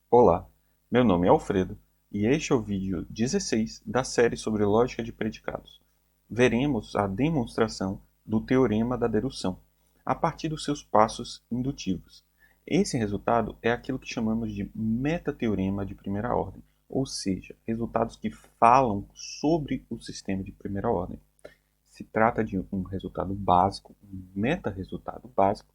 Olá, meu nome é Alfredo e este é o vídeo 16 da série sobre lógica de predicados. Veremos a demonstração do teorema da dedução a partir dos seus passos indutivos. Esse resultado é aquilo que chamamos de metateorema de primeira ordem, ou seja, resultados que falam sobre o sistema de primeira ordem. Se trata de um resultado básico, um meta-resultado básico,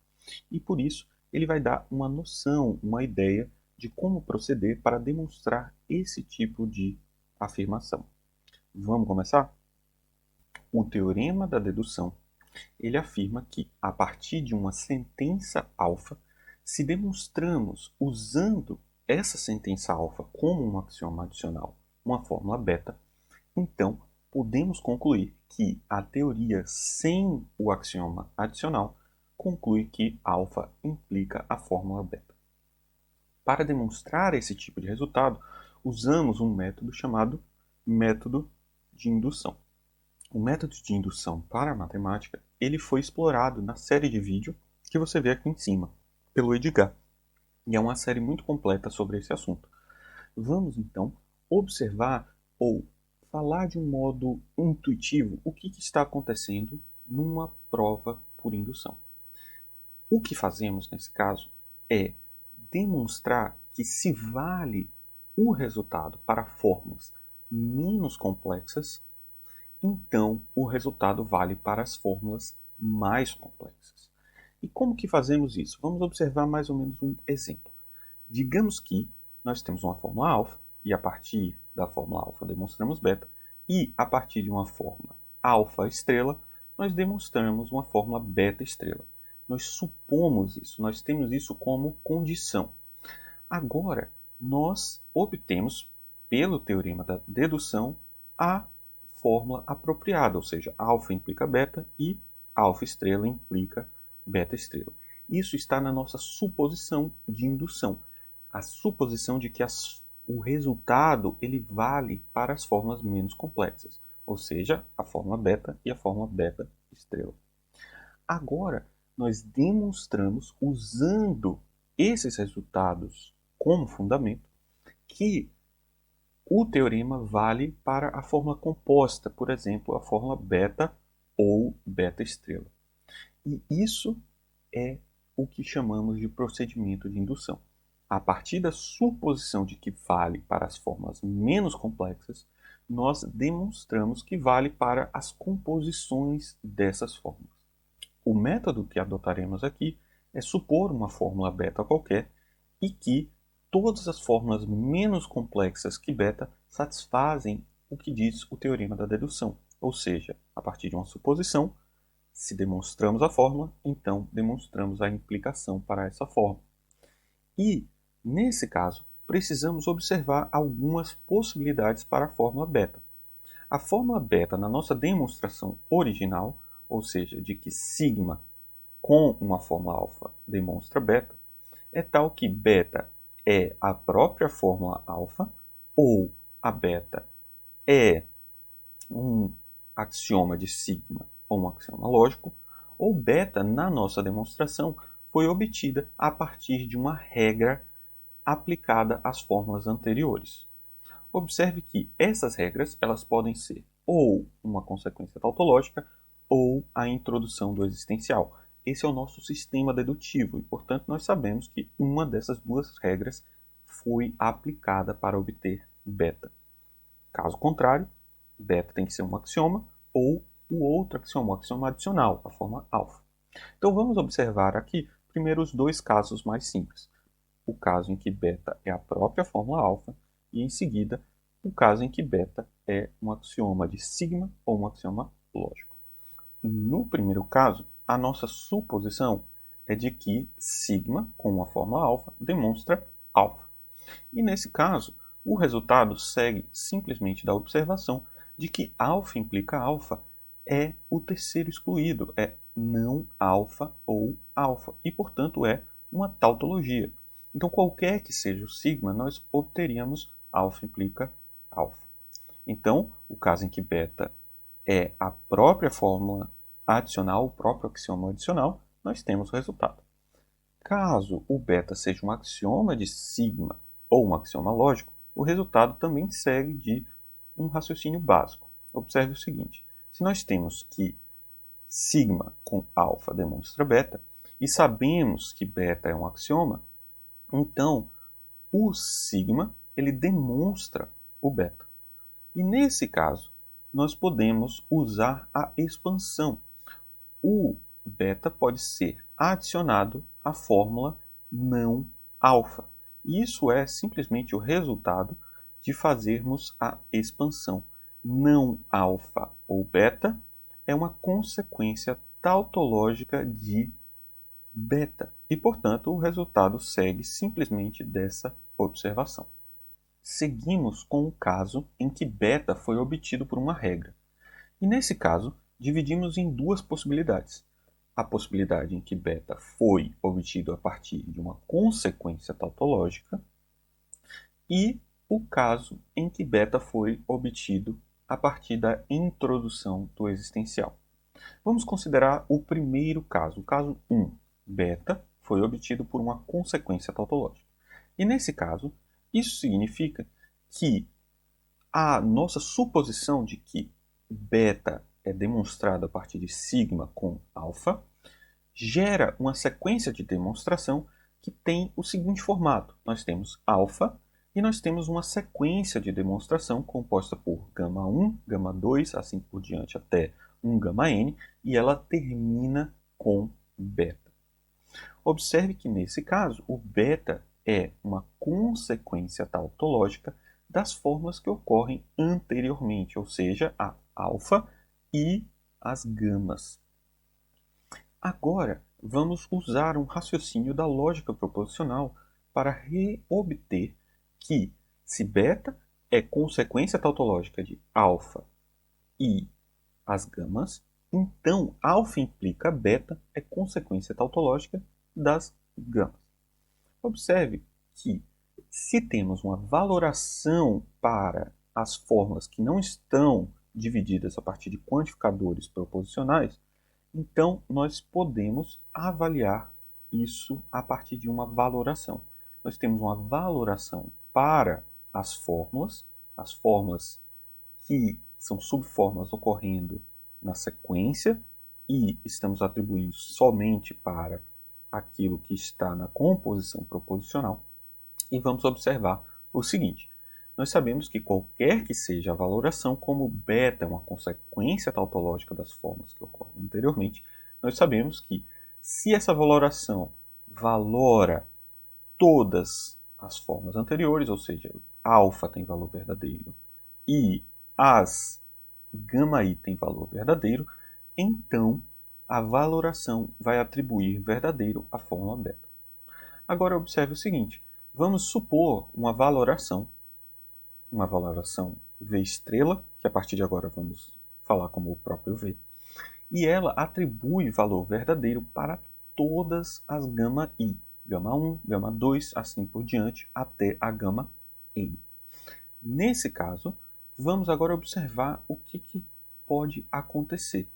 e por isso ele vai dar uma noção, uma ideia de como proceder para demonstrar esse tipo de afirmação. Vamos começar? O teorema da dedução, ele afirma que a partir de uma sentença alfa, se demonstramos usando essa sentença alfa como um axioma adicional, uma fórmula beta, então podemos concluir que a teoria sem o axioma adicional conclui que alfa implica a fórmula beta. Para demonstrar esse tipo de resultado, usamos um método chamado método de indução. O método de indução para a matemática ele foi explorado na série de vídeo que você vê aqui em cima, pelo Edgar, e é uma série muito completa sobre esse assunto. Vamos então observar ou falar de um modo intuitivo o que está acontecendo numa prova por indução. O que fazemos nesse caso é demonstrar que se vale o resultado para fórmulas menos complexas, então o resultado vale para as fórmulas mais complexas. E como que fazemos isso? Vamos observar mais ou menos um exemplo. Digamos que nós temos uma fórmula alfa, e a partir da fórmula alfa demonstramos beta, e a partir de uma fórmula alfa estrela, nós demonstramos uma fórmula beta estrela. Nós supomos isso, nós temos isso como condição. Agora, nós obtemos, pelo teorema da dedução, a fórmula apropriada, ou seja, alfa implica beta e alfa estrela implica beta estrela. Isso está na nossa suposição de indução, a suposição de que o resultado ele vale para as fórmulas menos complexas, ou seja, a fórmula beta e a fórmula beta estrela. Agora, nós demonstramos, usando esses resultados como fundamento, que o teorema vale para a fórmula composta, por exemplo, a fórmula beta ou beta estrela. E isso é o que chamamos de procedimento de indução. A partir da suposição de que vale para as fórmulas menos complexas, nós demonstramos que vale para as composições dessas fórmulas. O método que adotaremos aqui é supor uma fórmula beta qualquer e que todas as fórmulas menos complexas que beta satisfazem o que diz o teorema da dedução, ou seja, a partir de uma suposição, se demonstramos a fórmula, então demonstramos a implicação para essa fórmula. E, nesse caso, precisamos observar algumas possibilidades para a fórmula beta. A fórmula beta, na nossa demonstração original, ou seja, de que sigma com uma fórmula alfa demonstra beta, é tal que beta é a própria fórmula alfa, ou a beta é um axioma de sigma ou um axioma lógico, ou beta, na nossa demonstração, foi obtida a partir de uma regra aplicada às fórmulas anteriores. Observe que essas regras elas podem ser ou uma consequência tautológica ou a introdução do existencial. Esse é o nosso sistema dedutivo e, portanto, nós sabemos que uma dessas duas regras foi aplicada para obter beta. Caso contrário, beta tem que ser um axioma ou o outro axioma, o axioma adicional, a forma alfa. Então vamos observar aqui primeiro os dois casos mais simples. O caso em que beta é a própria fórmula alfa e, em seguida, o caso em que beta é um axioma de sigma ou um axioma lógico. No primeiro caso, a nossa suposição é de que sigma, com uma fórmula alfa, demonstra alfa. E nesse caso, o resultado segue simplesmente da observação de que alfa implica alfa é o terceiro excluído, é não alfa ou alfa, e portanto é uma tautologia. Então, qualquer que seja o sigma, nós obteríamos alfa implica alfa. Então, o caso em que beta é a própria fórmula adicional, o próprio axioma adicional, nós temos o resultado. Caso o beta seja um axioma de sigma ou um axioma lógico, o resultado também segue de um raciocínio básico. Observe o seguinte: se nós temos que sigma com alfa demonstra beta, e sabemos que beta é um axioma, então o sigma ele demonstra o beta. E nesse caso, nós podemos usar a expansão. O beta pode ser adicionado à fórmula não alfa. E isso é simplesmente o resultado de fazermos a expansão. Não alfa ou beta é uma consequência tautológica de beta. E, portanto, o resultado segue simplesmente dessa observação. Seguimos com o caso em que beta foi obtido por uma regra. E nesse caso, dividimos em duas possibilidades. A possibilidade em que beta foi obtido a partir de uma consequência tautológica e o caso em que beta foi obtido a partir da introdução do existencial. Vamos considerar o primeiro caso, o caso 1. Beta foi obtido por uma consequência tautológica. E nesse caso, isso significa que a nossa suposição de que beta é demonstrada a partir de sigma com alfa gera uma sequência de demonstração que tem o seguinte formato. Nós temos alfa e nós temos uma sequência de demonstração composta por gama 1, gama 2, assim por diante até um gama n, e ela termina com beta. Observe que nesse caso o beta é uma consequência tautológica das formas que ocorrem anteriormente, ou seja, a alfa e as gamas. Agora, vamos usar um raciocínio da lógica proposicional para reobter que, se beta é consequência tautológica de alfa e as gamas, então alfa implica beta é consequência tautológica das gamas. Observe que, se temos uma valoração para as formas que não estão divididas a partir de quantificadores proposicionais, então nós podemos avaliar isso a partir de uma valoração. Nós temos uma valoração para as fórmulas que são subfórmulas ocorrendo na sequência e estamos atribuindo somente para aquilo que está na composição proposicional. E vamos observar o seguinte: nós sabemos que qualquer que seja a valoração, como beta é uma consequência tautológica das formas que ocorrem anteriormente, nós sabemos que se essa valoração valora todas as formas anteriores, ou seja, alfa tem valor verdadeiro e as gama i tem valor verdadeiro, então a valoração vai atribuir verdadeiro à fórmula beta. Agora observe o seguinte: vamos supor uma valoração V estrela, que a partir de agora vamos falar como o próprio V, e ela atribui valor verdadeiro para todas as gama i, gama 1, gama 2, assim por diante, até a gama n. Nesse caso, vamos agora observar o que pode acontecer.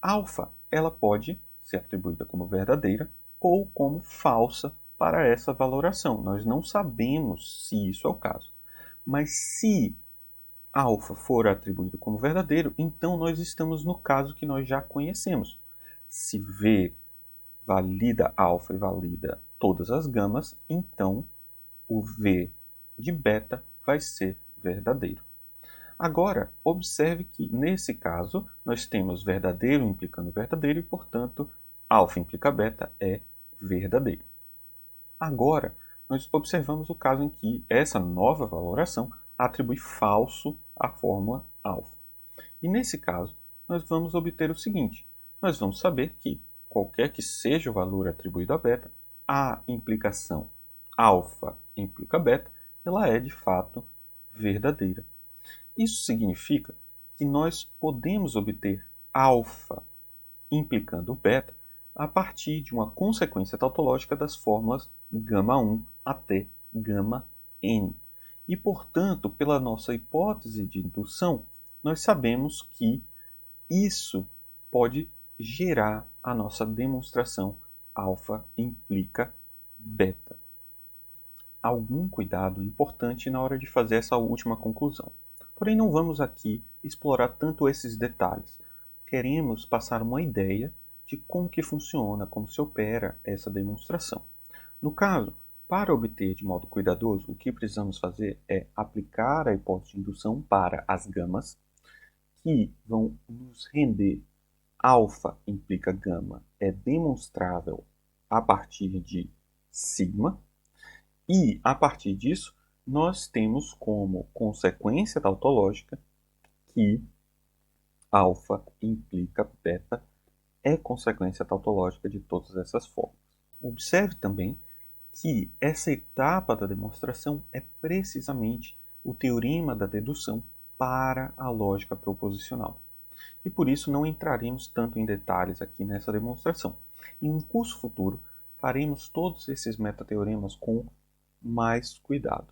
Alfa, ela pode ser atribuída como verdadeira ou como falsa para essa valoração. Nós não sabemos se isso é o caso. Mas se alfa for atribuído como verdadeiro, então nós estamos no caso que nós já conhecemos. Se V valida alfa e valida todas as gamas, então o V de beta vai ser verdadeiro. Agora, observe que, nesse caso, nós temos verdadeiro implicando verdadeiro e, portanto, alfa implica beta é verdadeiro. Agora, nós observamos o caso em que essa nova valoração atribui falso à fórmula alfa. E, nesse caso, nós vamos obter o seguinte: nós vamos saber que, qualquer que seja o valor atribuído a beta, a implicação alfa implica beta, ela é, de fato, verdadeira. Isso significa que nós podemos obter alfa implicando beta a partir de uma consequência tautológica das fórmulas gama 1 até gama n. E, portanto, pela nossa hipótese de indução, nós sabemos que isso pode gerar a nossa demonstração alfa implica beta. algum cuidado importante na hora de fazer essa última conclusão. Porém, não vamos aqui explorar tanto esses detalhes. Queremos passar uma ideia de como que funciona, como se opera essa demonstração. No caso, para obter de modo cuidadoso, o que precisamos fazer é aplicar a hipótese de indução para as gamas, que vão nos render alfa implica gama é demonstrável a partir de sigma, e a partir disso nós temos como consequência tautológica que alfa implica beta é consequência tautológica de todas essas formas. Observe também que essa etapa da demonstração é precisamente o teorema da dedução para a lógica proposicional. E por isso não entraremos tanto em detalhes aqui nessa demonstração. Em um curso futuro, faremos todos esses metateoremas com mais cuidado.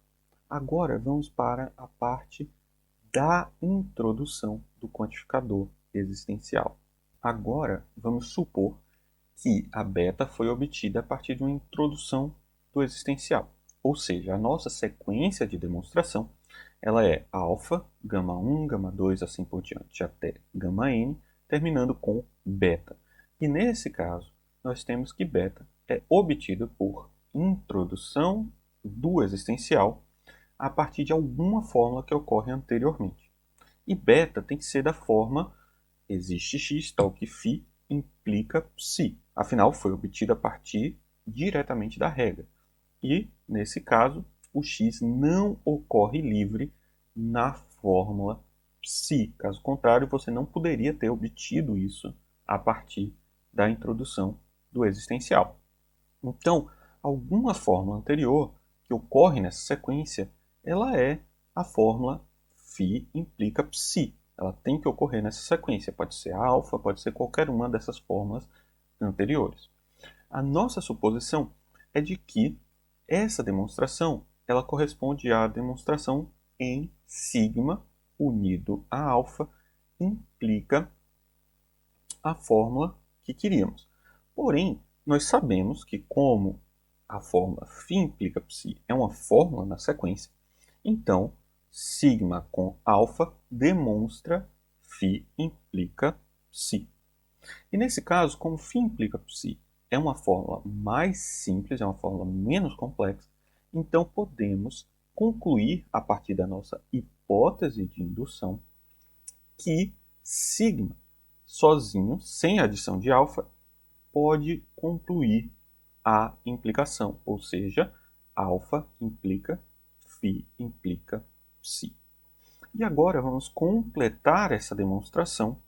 Agora vamos para a parte da introdução do quantificador existencial. Agora vamos supor que a beta foi obtida a partir de uma introdução do existencial. Ou seja, a nossa sequência de demonstração ela é alfa, gama 1, gama 2, assim por diante, até gama n, terminando com beta. E nesse caso, nós temos que beta é obtido por introdução do existencial a partir de alguma fórmula que ocorre anteriormente. E beta tem que ser da forma existe x, tal que φ implica psi. Afinal, foi obtida a partir diretamente da regra. E, nesse caso, o x não ocorre livre na fórmula psi. Caso contrário, você não poderia ter obtido isso a partir da introdução do existencial. Então, alguma fórmula anterior que ocorre nessa sequência, ela é a fórmula φ implica psi. Ela tem que ocorrer nessa sequência. Pode ser alfa, pode ser qualquer uma dessas fórmulas anteriores. A nossa suposição é de que essa demonstração ela corresponde à demonstração em sigma unido a alfa implica a fórmula que queríamos. Porém, nós sabemos que como a fórmula φ implica psi é uma fórmula na sequência, então sigma com alfa demonstra φ implica psi. E nesse caso, como φ implica psi é uma fórmula mais simples, é uma fórmula menos complexa, então podemos concluir a partir da nossa hipótese de indução que sigma sozinho, sem adição de alfa, pode concluir a implicação, ou seja, alfa implica φ implica psi. E agora vamos completar essa demonstração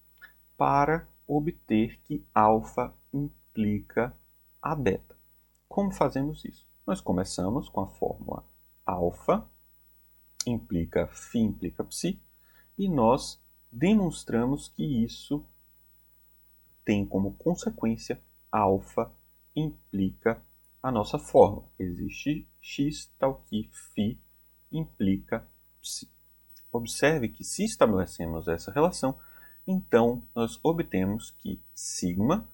para obter que alfa implica a beta. Como fazemos isso? Nós começamos com a fórmula alfa implica φ implica psi e nós demonstramos que isso tem como consequência alfa implica a nossa fórmula. Existe x tal que φ implica psi. Observe que se estabelecemos essa relação, então nós obtemos que sigma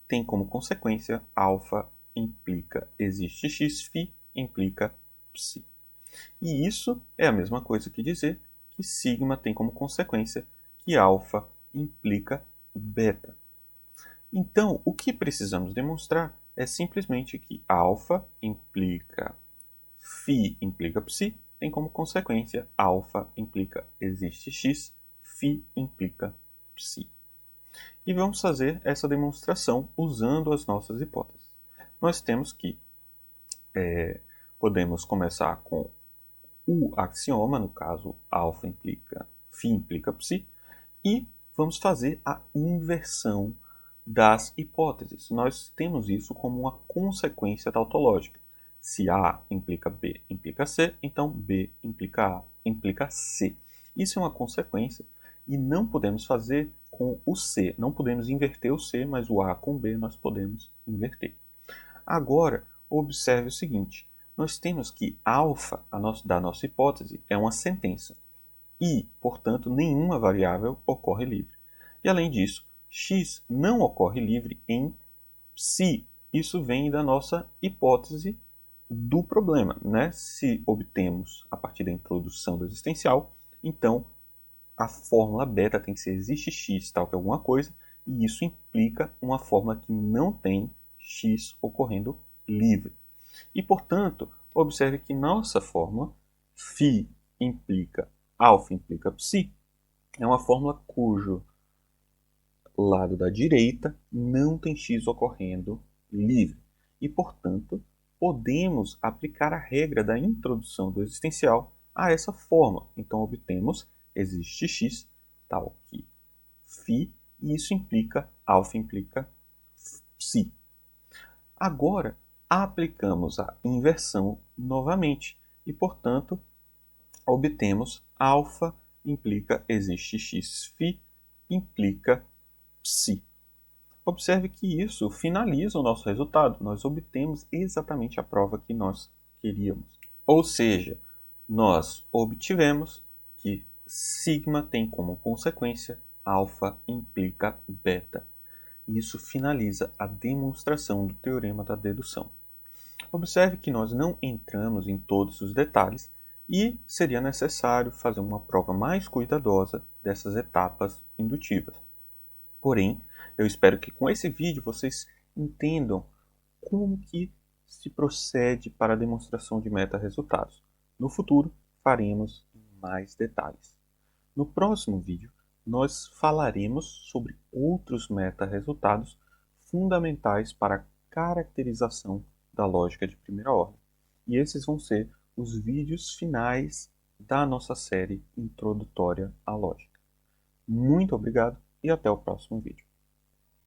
tem como consequência alfa implica existe x, φ implica psi. E isso é a mesma coisa que dizer que sigma tem como consequência que alfa implica beta. Então, o que precisamos demonstrar é simplesmente que alfa implica φ implica psi, tem como consequência alfa implica existe x, φ implica psi. E vamos fazer essa demonstração usando as nossas hipóteses. Nós temos que podemos começar com o axioma, no caso alfa implica φ implica psi, e vamos fazer a inversão das hipóteses. Nós temos isso como uma consequência tautológica. Se A implica B implica C, então B implica A implica C. Isso é uma consequência e não podemos fazer com o C. Não podemos inverter o C, mas o A com B nós podemos inverter. Agora, observe o seguinte. Nós temos que alfa da nossa hipótese é uma sentença e, portanto, nenhuma variável ocorre livre. E, além disso, x não ocorre livre em psi. Isso vem da nossa hipótese do problema, né? Se obtemos a partir da introdução do existencial, então a fórmula beta tem que ser existe x tal que alguma coisa, e isso implica uma fórmula que não tem x ocorrendo livre. E, portanto, observe que nossa fórmula φ implica alfa implica psi é uma fórmula cujo lado da direita não tem x ocorrendo livre. E, portanto, podemos aplicar a regra da introdução do existencial a essa fórmula. Então, obtemos existe x tal que φ, e isso implica alfa implica psi. Agora, aplicamos a inversão novamente e, portanto, obtemos alfa implica existe x φ implica psi. Observe que isso finaliza o nosso resultado. Nós obtemos exatamente a prova que nós queríamos. Ou seja, nós obtivemos que sigma tem como consequência alfa implica beta. Isso finaliza a demonstração do teorema da dedução. Observe que nós não entramos em todos os detalhes e seria necessário fazer uma prova mais cuidadosa dessas etapas indutivas. Porém, eu espero que com esse vídeo vocês entendam como que se procede para a demonstração de meta-resultados. No futuro, faremos mais detalhes. No próximo vídeo, nós falaremos sobre outros meta-resultados fundamentais para a caracterização da lógica de primeira ordem. E esses vão ser os vídeos finais da nossa série introdutória à lógica. Muito obrigado e até o próximo vídeo.